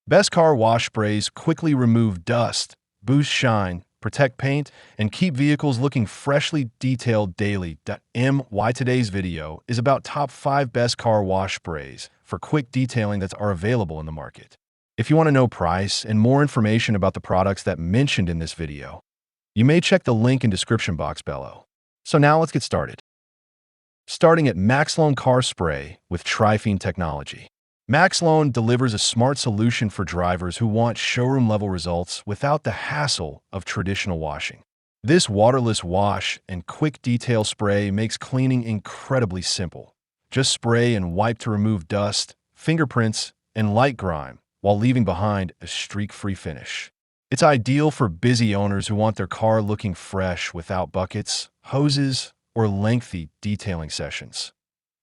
Best car wash sprays quickly remove dust, boost shine, protect paint, and keep vehicles looking freshly detailed daily. Why today's video is about top 5 best car wash sprays for quick detailing that are available in the market. If you want to know price and more information about the products that mentioned in this video, you may check the link in description box below. So now let's get started. Starting at MaxLone Car Spray with Triphene technology. MaxLone delivers a smart solution for drivers who want showroom-level results without the hassle of traditional washing. This waterless wash and quick detail spray makes cleaning incredibly simple. Just spray and wipe to remove dust, fingerprints, and light grime, while leaving behind a streak-free finish. It's ideal for busy owners who want their car looking fresh without buckets, hoses, or lengthy detailing sessions.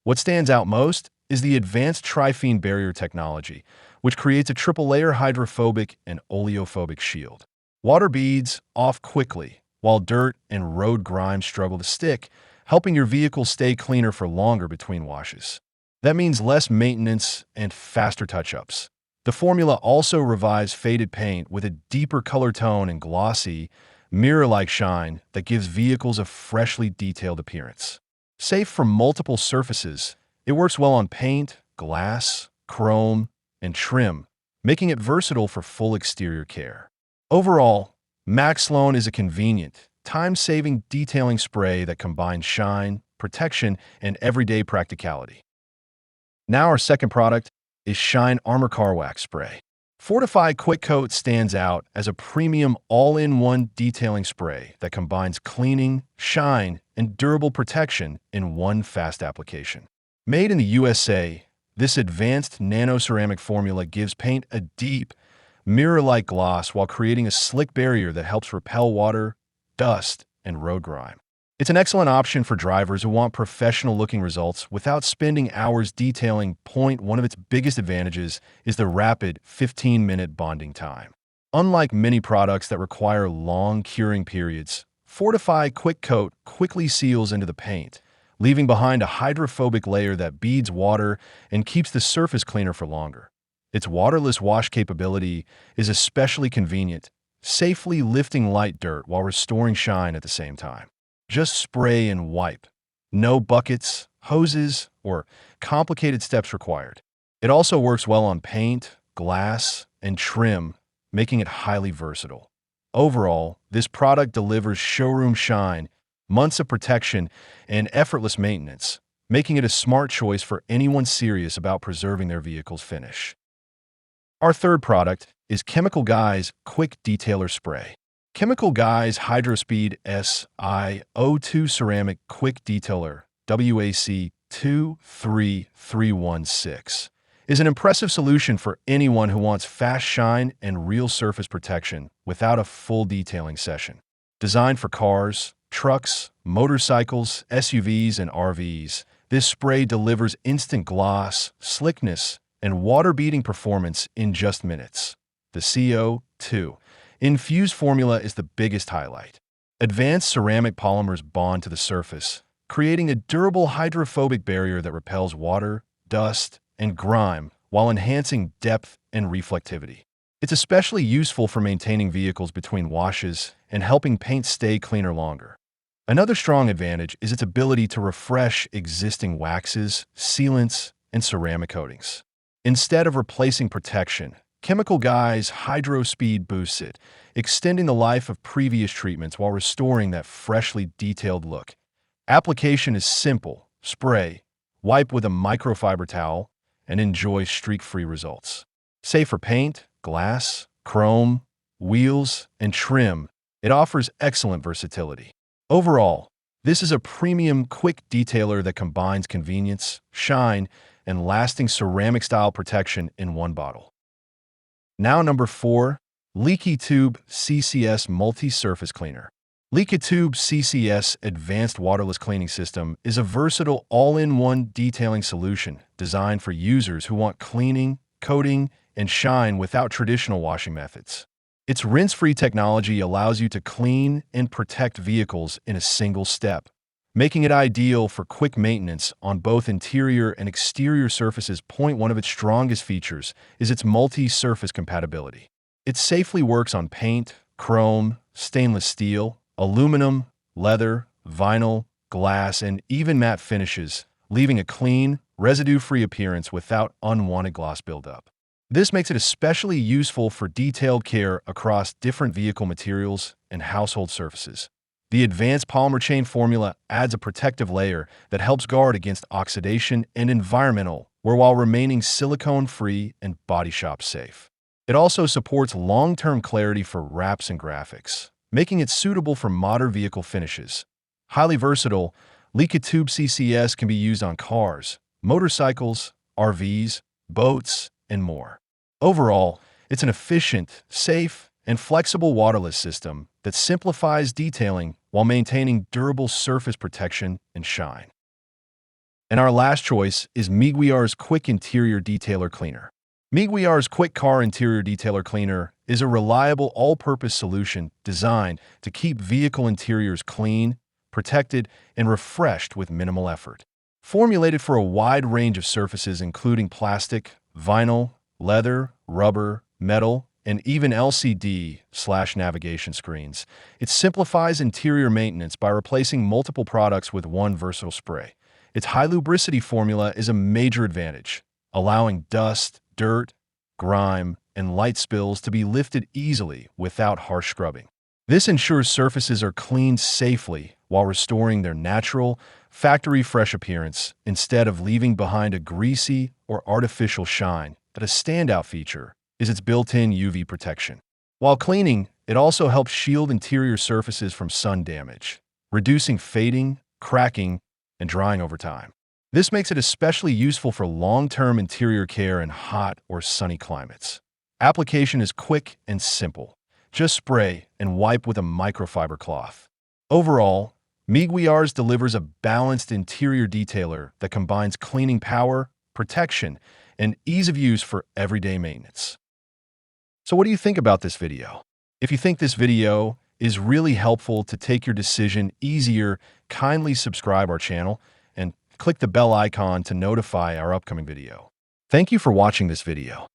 What stands out most is the advanced Triphene barrier technology, which creates a triple-layer hydrophobic and oleophobic shield. Water beads off quickly, while dirt and road grime struggle to stick, helping your vehicle stay cleaner for longer between washes. That means less maintenance and faster touch-ups. The formula also revives faded paint with a deeper color tone and glossy, mirror-like shine that gives vehicles a freshly detailed appearance. Safe for multiple surfaces, it works well on paint, glass, chrome, and trim, making it versatile for full exterior care. Overall, MaxLone is a convenient, time-saving detailing spray that combines shine, protection, and everyday practicality. Now our second product is Shine Armor Car Wax Spray. Fortify Quick Coat stands out as a premium all-in-one detailing spray that combines cleaning, shine, and durable protection in one fast application. Made in the USA, this advanced nano-ceramic formula gives paint a deep, mirror-like gloss while creating a slick barrier that helps repel water, dust, and road grime. It's an excellent option for drivers who want professional-looking results without spending hours detailing. One of its biggest advantages is the rapid 15-minute bonding time. Unlike many products that require long curing periods, Fortify Quick Coat quickly seals into the paint, leaving behind a hydrophobic layer that beads water and keeps the surface cleaner for longer. Its waterless wash capability is especially convenient, safely lifting light dirt while restoring shine at the same time. Just spray and wipe. No buckets, hoses, or complicated steps required. It also works well on paint, glass, and trim, making it highly versatile. Overall, this product delivers showroom shine, months of protection, and effortless maintenance, making it a smart choice for anyone serious about preserving their vehicle's finish. Our third product is Chemical Guy's Quick Detailer Spray. Chemical Guy's HydroSpeed SiO2 Ceramic Quick Detailer WAC 23316 is an impressive solution for anyone who wants fast shine and real surface protection without a full detailing session. Designed for cars, trucks, motorcycles, SUVs, and RVs, this spray delivers instant gloss, slickness, and water-beating performance in just minutes. The CO2 infused formula is the biggest highlight. Advanced ceramic polymers bond to the surface, creating a durable hydrophobic barrier that repels water, dust, and grime while enhancing depth and reflectivity. It's especially useful for maintaining vehicles between washes and helping paint stay cleaner longer. Another strong advantage is its ability to refresh existing waxes, sealants, and ceramic coatings. Instead of replacing protection, Chemical Guy's HydroSpeed boosts it, extending the life of previous treatments while restoring that freshly detailed look. Application is simple. Spray, wipe with a microfiber towel, and enjoy streak-free results. Safe for paint, glass, chrome, wheels, and trim, it offers excellent versatility. Overall, this is a premium quick detailer that combines convenience, shine, and lasting ceramic-style protection in one bottle. Now number 4, Leaky Tube CCS Multi-Surface Cleaner. Leaky Tube CCS Advanced Waterless Cleaning System is a versatile all-in-one detailing solution designed for users who want cleaning, coating, and shine without traditional washing methods. Its rinse-free technology allows you to clean and protect vehicles in a single step, making it ideal for quick maintenance on both interior and exterior surfaces. One of its strongest features is its multi-surface compatibility. It safely works on paint, chrome, stainless steel, aluminum, leather, vinyl, glass, and even matte finishes, leaving a clean, residue-free appearance without unwanted gloss buildup. This makes it especially useful for detailed care across different vehicle materials and household surfaces. The advanced polymer chain formula adds a protective layer that helps guard against oxidation and environmental wear while remaining silicone-free and body shop safe. It also supports long-term clarity for wraps and graphics, making it suitable for modern vehicle finishes. Highly versatile, Tube CCS can be used on cars, motorcycles, RVs, boats, and more. Overall, it's an efficient, safe, and flexible waterless system that simplifies detailing while maintaining durable surface protection and shine. And our last choice is Meguiar's Quick Interior Detailer Cleaner. Meguiar's Quick Car Interior Detailer Cleaner is a reliable all-purpose solution designed to keep vehicle interiors clean, protected, and refreshed with minimal effort. Formulated for a wide range of surfaces including plastic, vinyl, leather, rubber, metal, and even LCD/navigation screens, it simplifies interior maintenance by replacing multiple products with one versatile spray. Its high lubricity formula is a major advantage, allowing dust, dirt, grime, and light spills to be lifted easily without harsh scrubbing. This ensures surfaces are cleaned safely while restoring their natural, factory-fresh appearance instead of leaving behind a greasy or artificial shine. That a standout feature is its built-in UV protection. While cleaning, it also helps shield interior surfaces from sun damage, reducing fading, cracking, and drying over time. This makes it especially useful for long-term interior care in hot or sunny climates. Application is quick and simple. Just spray and wipe with a microfiber cloth. Overall, Meguiar's delivers a balanced interior detailer that combines cleaning power, protection, and ease of use for everyday maintenance. So what do you think about this video? If you think this video is really helpful to take your decision easier, kindly subscribe our channel and click the bell icon to notify our upcoming video. Thank you for watching this video.